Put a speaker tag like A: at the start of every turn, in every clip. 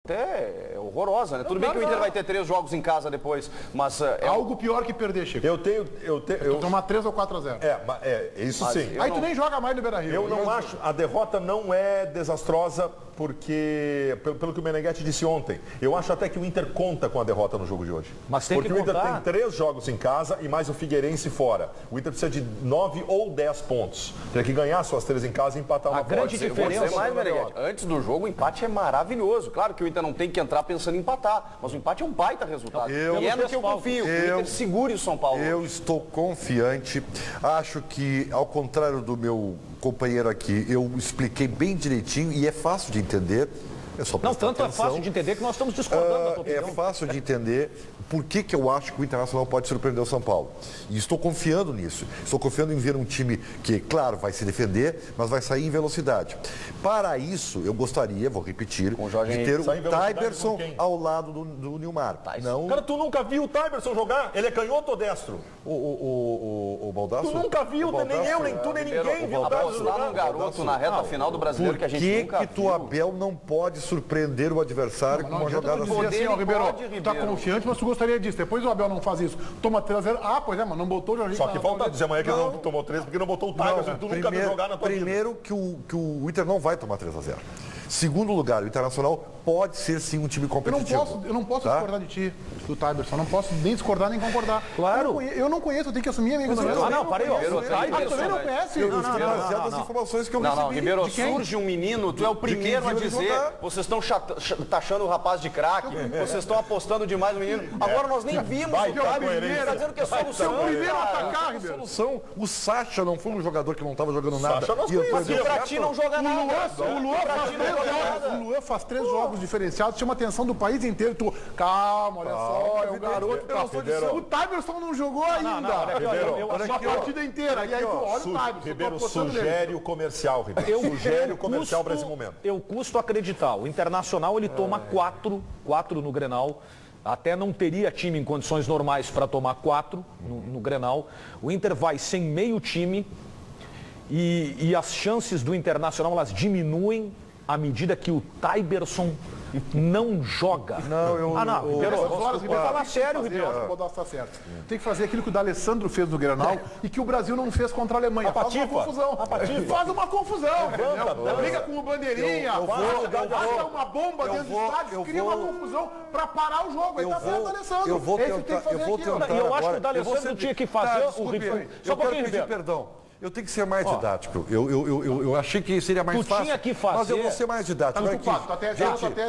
A: Até horrorosa, né? Tudo bem que o Inter vai ter 3 jogos em casa depois, mas...
B: Algo pior que perder, Chico.
C: Tomar 3 ou 4-0.
D: Isso sim.
B: Aí tu nem joga mais no Beira-Rio.
C: Eu não acho, a derrota não é desastrosa porque, pelo que o Meneghetti disse ontem, eu acho até que o Inter conta com a derrota no jogo de hoje.
D: Mas tem
C: porque
D: que
C: o Inter
D: contar.
C: tem 3 jogos em casa e mais o Figueirense fora. O Inter precisa de 9 ou 10 pontos. Tem que ganhar suas 3 em casa e empatar uma fora.
A: Grande diferença. Antes do jogo, o empate é maravilhoso. Claro que o Inter não tem que entrar pensando em empatar, mas o empate é um baita resultado. E é no que eu confio. O Inter segure o São Paulo.
D: Eu estou confiante. Acho que, ao contrário do meu companheiro aqui, eu expliquei bem direitinho e é fácil de entender.
E: Não, tanto
D: atenção.
E: é fácil de entender que nós estamos discordando da tua opinião.
D: É fácil de entender por que eu acho que o Internacional pode surpreender o São Paulo. E estou confiando nisso. Estou confiando em ver um time que, claro, vai se defender, mas vai sair em velocidade. Para isso, eu gostaria, vou repetir, de ter o Taiberson ao lado do Nilmar. Não...
C: Cara, tu nunca viu o Taiberson jogar? Ele é canhoto ou destro?
D: O Baldasso?
C: Tu nunca viu, nem eu, nem tu, nem ninguém viu o Taiberson
A: Apostar num garoto na reta final do Brasileiro que a gente nunca viu.
D: Por que o Abel não pode surpreender o adversário com uma jogada assim?
B: Assim, Ribeiro, tu tá confiante, mas tu gostaria disso. Depois o Abel não faz isso. Toma 3-0. Ah, pois é, mas não botou o Jorginho.
C: Só que volta a dizer amanhã que ele não tomou 3 porque não botou o Taiberson. Tu nunca viu jogar na tua vida.
D: Primeiro que o Inter não vai tomar 3-0. Segundo lugar, o Internacional pode ser sim um time competitivo.
B: Eu não posso discordar de ti, do Tyberson. Eu não posso nem discordar nem concordar.
E: Claro.
B: Eu não conheço, eu tenho que assumir a minha ignorância.
E: Parei.
B: Tu também não conhece?
D: Eu estou baseado nas informações que eu recebi.
A: Não, Ribeiro, surge um menino, tu é o primeiro a dizer, vocês estão taxando o rapaz de craque, vocês estão apostando demais no menino. Agora nós nem vimos o Tyberson, tá dizendo que é solução.
B: O primeiro a atacar, Ribeiro.
D: Solução. O Sacha não foi um jogador que não estava jogando nada.
A: Mas o Prati não joga nada.
B: O Luan faz 3 jogos diferenciados, chama a atenção do país inteiro. Calma, olha só, é um garoto. O Tyberson não jogou ainda. A partida inteira. E aí, olha o Tyberson.
C: Ribeiro, sugere o comercial, Ribeiro. Sugere o comercial para esse momento.
E: Eu custo acreditar. O Internacional, ele toma 4 no Grenal. Até não teria time em condições normais para tomar 4 no Grenal. O Inter vai sem meio time e as chances do Internacional, elas diminuem à medida que o Taiberson não joga.
B: Ribeiro, vou falar sério, Ribeiro. Acho que o Baldasso está certo. Tem que fazer aquilo que o D'Alessandro fez no Grenal e que o Brasil não fez contra a Alemanha. Faz uma confusão. Faz uma confusão. Briga com o bandeirinha, bota uma bomba dentro do estádio, cria uma confusão para parar o jogo. Aí tá certo, D'Alessandro.
D: Eu vou tentar.
E: E eu acho que o D'Alessandro tinha que fazer o
D: Ribeiro. Só um pouquinho, Ribeiro. Perdão. Eu tenho que ser mais didático. Eu achei que seria mais fácil.
E: Tinha que fazer.
D: Mas eu vou ser mais didático.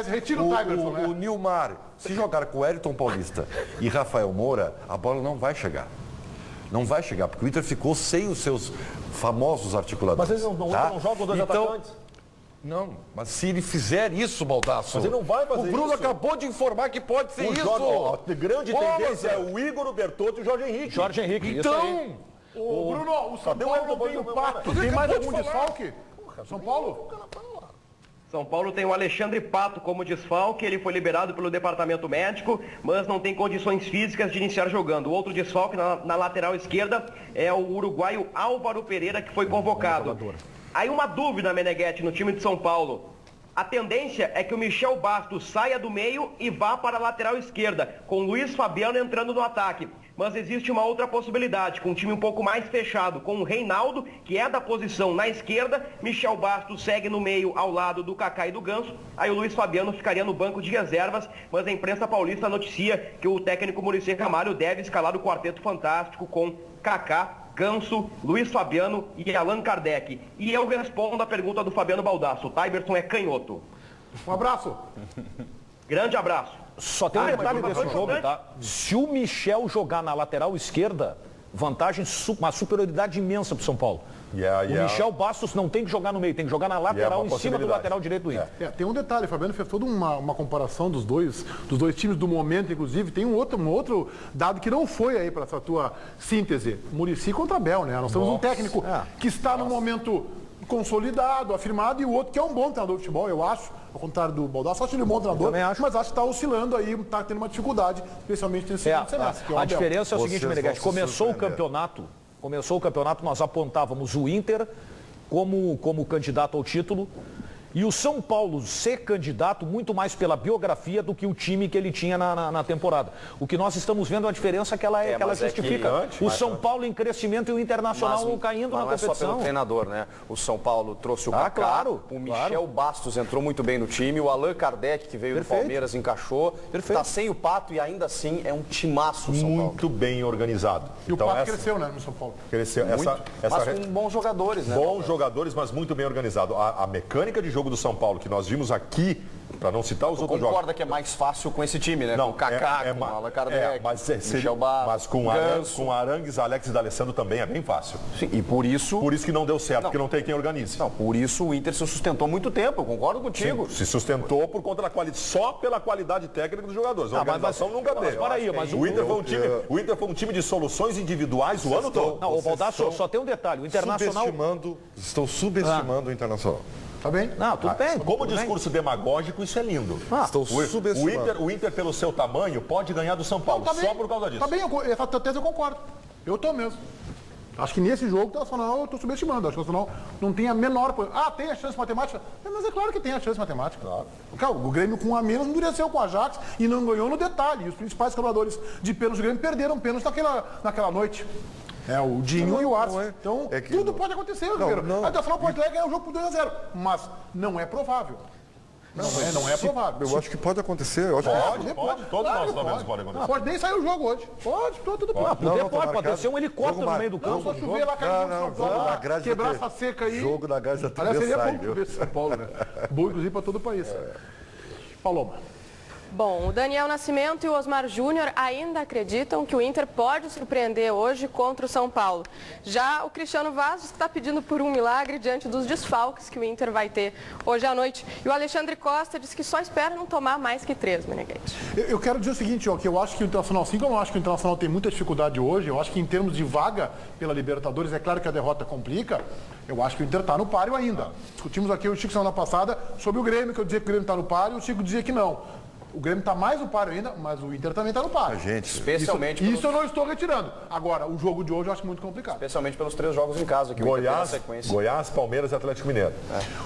B: Retira o Tyberson, né?
D: O Nilmar, se jogar com o Wellington Paulista e Rafael Moura, a bola não vai chegar. Não vai chegar, porque o Inter ficou sem os seus famosos articuladores.
C: Mas eles não jogam 2 atacantes?
D: Não, mas se ele fizer isso, Baldasso...
C: Mas ele não vai fazer isso.
D: O Bruno acabou de informar que pode ser isso.
C: A grande tendência é o Igor, o Bertotto e o Jorge Henrique.
D: Então...
B: Bruno, o São Paulo não tem o Pato. Tem mais algum desfalque? São Paulo?
F: São Paulo tem o Alexandre Pato como desfalque, ele foi liberado pelo departamento médico, mas não tem condições físicas de iniciar jogando. O outro desfalque na lateral esquerda é o uruguaio Álvaro Pereira, que foi convocado. Aí uma dúvida, Meneghetti, no time de São Paulo. A tendência é que o Michel Bastos saia do meio e vá para a lateral esquerda, com o Luiz Fabiano entrando no ataque. Mas existe uma outra possibilidade, com um time um pouco mais fechado, com o Reinaldo, que é da posição na esquerda, Michel Bastos segue no meio ao lado do Kaká e do Ganso, aí o Luiz Fabiano ficaria no banco de reservas, mas a imprensa paulista noticia que o técnico Muricy Ramalho deve escalar o quarteto fantástico com Kaká, Ganso, Luiz Fabiano e Allan Kardec. E eu respondo a pergunta do Fabiano Baldasso, o Tyberson é canhoto.
B: Um abraço.
F: Grande abraço.
E: Só tem um detalhe desse jogo, tá? Se o Michel jogar na lateral esquerda, vantagem, uma superioridade imensa para o São Paulo. O Michel Bastos não tem que jogar no meio, tem que jogar na lateral, em cima do lateral direito do Inter.
B: Tem um detalhe, o Fabiano fez toda uma comparação dos dois times do momento, inclusive. Tem um outro dado que não foi aí para essa tua síntese. Muricy contra Abel, né? Nós temos um técnico que está no momento consolidado, afirmado, e o outro que é um bom treinador de futebol, eu acho, ao contrário do Baldasso, acho ele um bom treinador, mas acho que está oscilando aí, está tendo uma dificuldade, especialmente nesse segundo semestre.
E: A diferença é o seguinte, Meneghetti, começou o campeonato, nós apontávamos o Inter como candidato ao título, E o São Paulo ser candidato muito mais pela biografia do que o time que ele tinha na temporada. O que nós estamos vendo é a diferença que ela justifica. O São Paulo em crescimento e o Internacional caindo na competição.
A: Não é só pelo treinador, né? O São Paulo trouxe o Kaká, o Michel Bastos entrou muito bem no time, o Allan Kardec, que veio do Palmeiras, encaixou. Está sem o Pato e ainda assim é um timaço o São Paulo.
C: Muito bem organizado.
B: E o Pato cresceu, né, no São Paulo?
C: Cresceu.
A: Mas com bons jogadores, né?
C: Bons jogadores, mas muito bem organizado. A mecânica de jogo do São Paulo, que nós vimos aqui, para não citar os outros jogos.
A: Concorda que é mais fácil com esse time, né?
C: Não,
A: com o Kaká, com o Allan Kardec, Michel Bastos,
C: mas com Arangues, Alex e D'Alessandro também é bem fácil.
A: Sim, e por isso...
C: Por isso que não deu certo, porque não tem quem organize.
A: Não, por isso o Inter se sustentou muito tempo, eu concordo contigo.
C: Sim, se sustentou por conta da qualidade, só pela qualidade técnica dos jogadores. A organização nunca teve. O Inter foi um time de soluções individuais o ano todo.
E: Não, o Baldasso, só tem um detalhe, o Internacional...
D: Estão subestimando o Internacional.
B: Tá bem?
E: Não, tudo bem.
C: Como discurso demagógico, isso é lindo.
D: Estão subestimando.
C: O Inter, pelo seu tamanho, pode ganhar do São Paulo, só por causa disso.
B: Tá bem, essa tese eu concordo. Eu tô mesmo. Acho que nesse jogo o Internacional eu estou subestimando. Acho que o Internacional não tem a menor... tem a chance matemática? Mas é claro que tem a chance matemática. Claro. O Grêmio com um a menos endureceu com o Ajax e não ganhou no detalhe. E os principais cobradores de pênalti do Grêmio perderam pênalti naquela noite. O Dinho e o Arce. Então, tudo pode acontecer. A Internacional pode ganhar o jogo por 2-0. Mas não é provável. Não é provável.
D: Eu acho que pode acontecer. Eu acho
C: pode. Todos nós sabemos que pode acontecer.
B: Pode nem sair o jogo hoje. Tudo pode.
E: Pode ser um helicóptero no meio do campo.
B: Só chover lá, quebrar essa seca aí.
D: Jogo da grade da TV.
B: Aliás, seria bom ver São Paulo, né? Bom, inclusive, para todo o país. Paloma.
G: Bom, o Daniel Nascimento e o Osmar Júnior ainda acreditam que o Inter pode surpreender hoje contra o São Paulo. Já o Cristiano Vaz está pedindo por um milagre diante dos desfalques que o Inter vai ter hoje à noite. E o Alexandre Costa disse que só espera não tomar mais que 3, Meneghete.
B: Eu quero dizer o seguinte, que eu acho que o Internacional, assim como eu acho que o Internacional tem muita dificuldade hoje, eu acho que em termos de vaga pela Libertadores, é claro que a derrota complica, eu acho que o Inter está no páreo ainda. Discutimos aqui o Chico semana passada sobre o Grêmio, que eu dizia que o Grêmio está no páreo, o Chico dizia que não. O Grêmio está mais no páreo ainda, mas o Inter também está no páreo.
A: Especialmente
B: isso eu não estou retirando. Agora, o jogo de hoje eu acho muito complicado.
A: Especialmente pelos 3 jogos em casa. Que
C: Goiás, Palmeiras e Atlético Mineiro.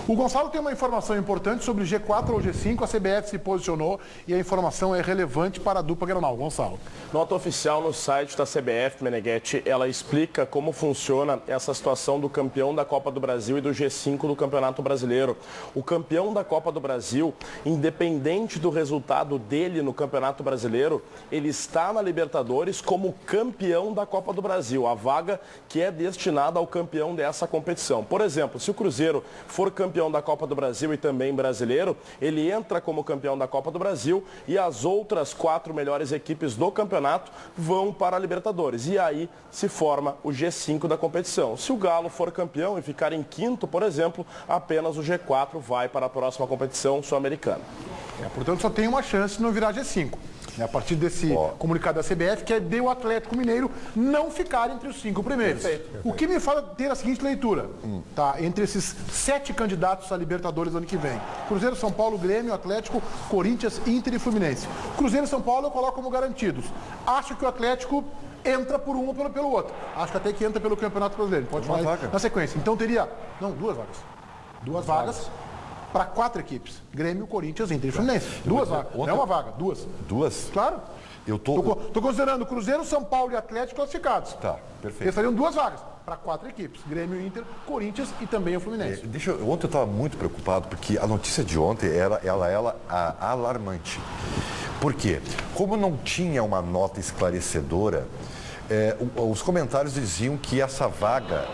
B: O Gonçalo tem uma informação importante sobre G4 ou G5. A CBF se posicionou e a informação é relevante para a dupla Grenal. Gonçalo.
H: Nota oficial no site da CBF, Meneghete, ela explica como funciona essa situação do campeão da Copa do Brasil e do G5 do Campeonato Brasileiro. O campeão da Copa do Brasil, independente do resultado dele no Campeonato Brasileiro, ele está na Libertadores como campeão da Copa do Brasil, a vaga que é destinada ao campeão dessa competição. Por exemplo, se o Cruzeiro for campeão da Copa do Brasil e também brasileiro, ele entra como campeão da Copa do Brasil e as outras 4 melhores equipes do campeonato vão para a Libertadores. E aí se forma o G5 da competição. Se o Galo for campeão e ficar em 5º, por exemplo, apenas o G4 vai para a próxima competição sul-americana.
B: Portanto, só tem uma chance de não virar G5. A partir desse comunicado da CBF, que é de o Atlético Mineiro não ficar entre os 5 primeiros. Perfeito. O que me fala ter a seguinte leitura, entre esses 7 candidatos a Libertadores ano que vem. Cruzeiro, São Paulo, Grêmio, Atlético, Corinthians, Inter e Fluminense. Cruzeiro e São Paulo eu coloco como garantidos. Acho que o Atlético entra por um ou pelo outro. Acho que até que entra pelo Campeonato Brasileiro. Pode falar na sequência. Então teria, 2 vagas. 2 vagas. Para 4 equipes. Grêmio, Corinthians, Inter e Fluminense. 2 vagas. Não é uma vaga, 2.
D: 2?
B: Claro.
D: Eu tô
B: considerando Cruzeiro, São Paulo e Atlético classificados.
D: Tá, perfeito.
B: Eles seriam 2 vagas para 4 equipes. Grêmio, Inter, Corinthians e também o Fluminense.
D: Ontem eu estava muito preocupado porque a notícia de ontem era alarmante. Por quê? Como não tinha uma nota esclarecedora, os comentários diziam que essa vaga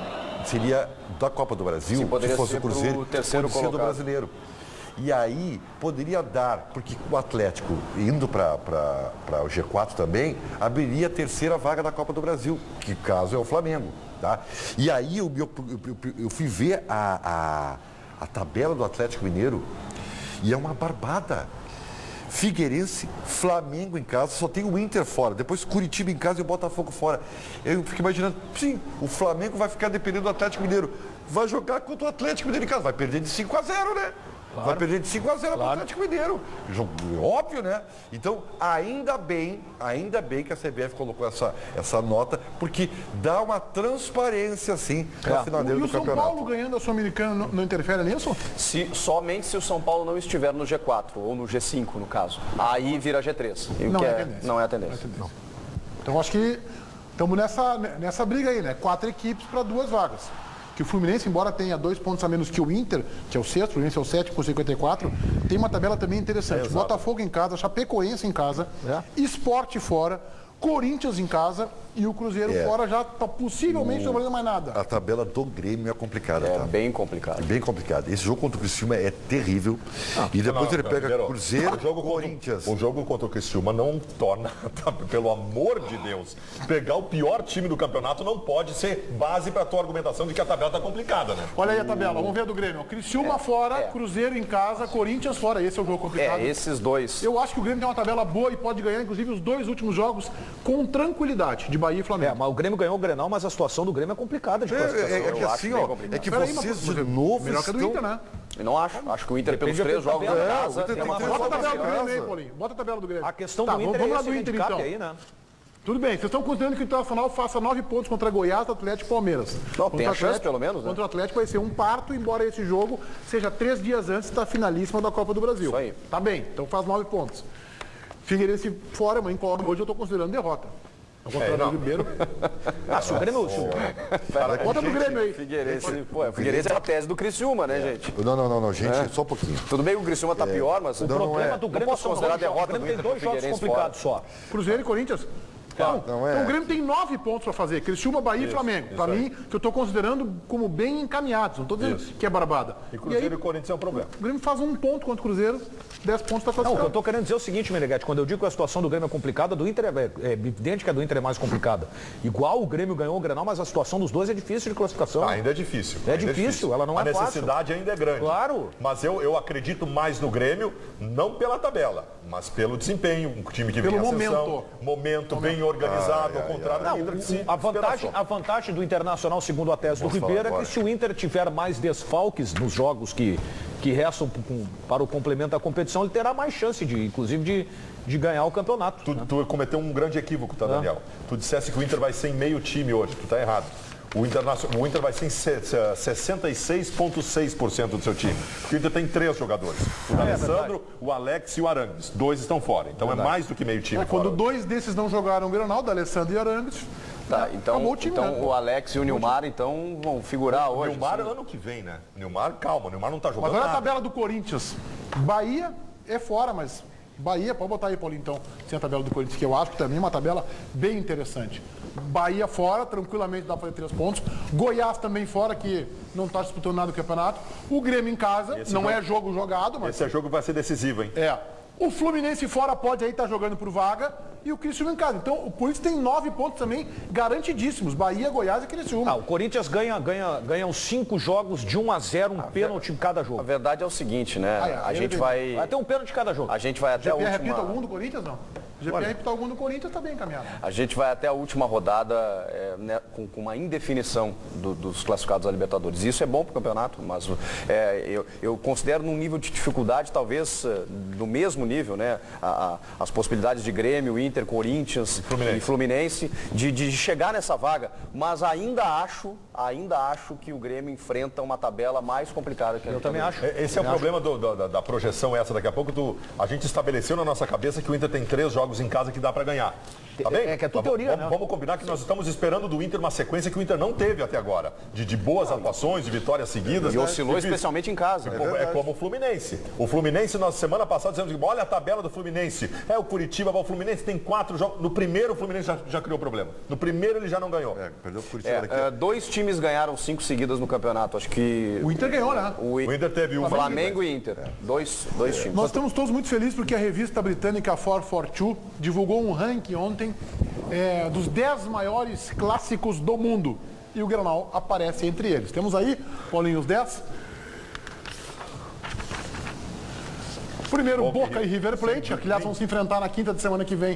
D: seria da Copa do Brasil, se fosse o Cruzeiro,
A: terceiro colocado
D: do brasileiro. E aí poderia dar, porque o Atlético, indo para o G4 também, abriria a 3ª vaga da Copa do Brasil, que caso é o Flamengo. Tá? E aí eu fui ver a tabela do Atlético Mineiro e é uma barbada. Figueirense, Flamengo em casa, só tem o Inter fora, depois Curitiba em casa e o Botafogo fora. Eu fico imaginando, sim, o Flamengo vai ficar dependendo do Atlético Mineiro, vai jogar contra o Atlético Mineiro em casa, vai perder de 5-0, né? vai perder de 5-0 para o Atlético Mineiro. Jogo óbvio, né? Então, ainda bem que a CBF colocou essa nota, porque dá uma transparência, assim, na finaleira do campeonato.
B: E o São Paulo ganhando a Sul-Americana não interfere nisso?
A: Somente se o São Paulo não estiver no G4, ou no G5, no caso. Aí vira G3. Não é a tendência.
B: Então, acho que estamos nessa briga aí, né? 4 equipes para 2 vagas. Que o Fluminense, embora tenha 2 pontos a menos que o Inter, que é o sexto, o Fluminense é o 7 com 54, tem uma tabela também interessante. Botafogo em casa, Chapecoense em casa, Sport fora, Corinthians em casa e o Cruzeiro fora já está possivelmente não valendo mais nada.
D: A tabela do Grêmio é complicada, tá?
A: Bem complicada.
D: Bem complicada. Esse jogo contra o Criciúma é terrível. E depois ele pega Cruzeiro e Corinthians.
C: O jogo contra o Criciúma não torna, pelo amor de Deus, pegar o pior time do campeonato não pode ser base para a tua argumentação de que a tabela está complicada, né?
B: Olha aí a tabela, vamos ver a do Grêmio. Criciúma fora, Cruzeiro em casa, Corinthians fora. Esse é o jogo complicado.
A: Esses dois.
B: Eu acho que o Grêmio tem uma tabela boa e pode ganhar, inclusive, os 2 últimos jogos com tranquilidade, de Bahia e Flamengo.
E: Mas o Grêmio ganhou o Grenal, mas a situação do Grêmio é complicada de classificação.
D: É que vocês de novo
B: melhor que a do Inter, né?
A: Eu não acho. Acho que o Inter, pelos 3 jogos da casa, tem uma
B: Bota a tabela do Grêmio aí, Paulinho. Bota a tabela do Grêmio.
E: A questão do Inter
B: vamos lá
E: esse
B: do Inter, então.
E: aí, né?
B: Tudo bem, vocês estão considerando que o Internacional faça 9 pontos contra Goiás, Atlético e Palmeiras.
A: Não, tem a chance, pelo menos, né?
B: Contra o Atlético vai ser um parto, embora esse jogo seja 3 dias antes da finalíssima da Copa do Brasil.
A: Isso aí.
B: Tá bem, então faz 9 pontos. Figueirense fora, mas hoje eu estou considerando derrota. Ao contrário do Ribeiro.
E: Se o Grêmio...
B: Bota no Grêmio aí.
A: Figueirense é a tese do Criciúma, né, gente?
D: Não, gente, só um pouquinho.
A: Tudo bem que o Criciúma tá pior, mas
E: O problema do Grêmio
A: posso considerar a derrota
E: O Grêmio tem 2 jogos complicados só.
B: Cruzeiro e Corinthians? Então o Grêmio tem 9 pontos para fazer. Criciúma, Bahia e Flamengo. Para mim, que eu estou considerando como bem encaminhados. Não estou dizendo que é barbada.
C: E Cruzeiro e Corinthians é um problema.
B: O Grêmio faz 1 ponto contra o Cruzeiro, 10 pontos está classificado.
E: Não, o que eu estou querendo dizer é o seguinte, Meneghete, quando eu digo que a situação do Grêmio é complicada, do Inter é evidente que a do Inter é mais complicada. Igual o Grêmio ganhou o Grenal, mas a situação dos dois é difícil de classificação.
C: Ainda é difícil.
E: É difícil, ela não é fácil.
C: A necessidade ainda é grande.
E: Claro.
C: Mas eu acredito mais no Grêmio, não pela tabela, mas pelo desempenho. Um time que vem em ascensão, momento bem organizado, ao contrário do Inter que se
E: a vantagem do Internacional, segundo a tese do Ribeiro, é que se o Inter tiver mais desfalques nos jogos que restam para o complemento da competição, ele terá mais chance, inclusive, de ganhar o campeonato.
C: Tu cometeu um grande equívoco, tá, Daniel? Tu dissesse que o Inter vai ser em meio time hoje, tu tá errado. O Inter vai ser em 66,6% do seu time. O Inter tem 3 jogadores. O Alessandro, o Alex e o Arangues. 2 estão fora. Então é mais do que meio time.
B: Quando 2 desses não jogaram o Grenal, o Alessandro e o Arangues.
A: Tá, então o Alex e o Nilmar então vão figurar hoje.
C: O Nilmar ano que vem, né? Nilmar, calma, o Nilmar não tá jogando.
B: Mas olha
C: nada.
B: a tabela do Corinthians. Bahia é fora, mas Bahia, pode botar aí, Paulinho, então, sem a tabela do Corinthians, que eu acho que também é uma tabela bem interessante. Bahia fora, tranquilamente dá para fazer 3 pontos. Goiás também fora, que não está disputando nada do campeonato. O Grêmio em casa, é jogo jogado, mas...
C: Esse é jogo que vai ser decisivo, hein?
B: O Fluminense fora pode aí estar jogando por vaga e o Criciúma em casa. Então, o Corinthians tem 9 pontos também garantidíssimos. Bahia, Goiás e Criciúma.
E: O Corinthians ganha os 5 jogos de 1-0, um pênalti em cada jogo.
A: A verdade é o seguinte, né? A gente vai...
E: Vai ter um pênalti em cada jogo.
A: A gente vai até a última...
B: repita algum do Corinthians, não? GPR repitar algum do Corinthians, está bem encaminhado.
A: A gente vai até a última rodada com uma indefinição dos classificados à Libertadores. Isso é bom para o campeonato, mas eu considero num nível de dificuldade, talvez do mesmo nível, né? As possibilidades de Grêmio, Inter, Corinthians e Fluminense de chegar nessa vaga. Mas ainda acho que o Grêmio enfrenta uma tabela mais complicada que a
E: Eu também acho.
C: Esse é o problema da projeção essa. Daqui a pouco a gente estabeleceu na nossa cabeça que o Inter tem 3 jogos em casa que dá para ganhar. Tá bem?
E: É que é tua teoria, né?
C: Vamos combinar que nós estamos esperando do Inter uma sequência que o Inter não teve até agora. De boas atuações, de vitórias seguidas.
A: E oscilou especialmente em casa.
C: É como o Fluminense. O Fluminense, nós semana passada dizemos, olha a tabela do Fluminense. O Curitiba, o Fluminense tem 4 jogos. No primeiro o Fluminense já criou problema. No primeiro ele já não ganhou.
D: Perdeu o Curitiba daqui.
A: 2 times ganharam 5 seguidas no campeonato. Acho que...
B: O Inter ganhou, né?
C: O Inter teve um...
A: Flamengo e Inter. 2 times.
B: Nós estamos todos muito felizes porque a revista britânica 442 divulgou um ranking ontem dos 10 maiores clássicos do mundo. E o Grenal aparece entre eles. Temos aí, Paulinho, os 10. Primeiro, Boca e River Plate, que aliás vão se enfrentar na quinta de semana que vem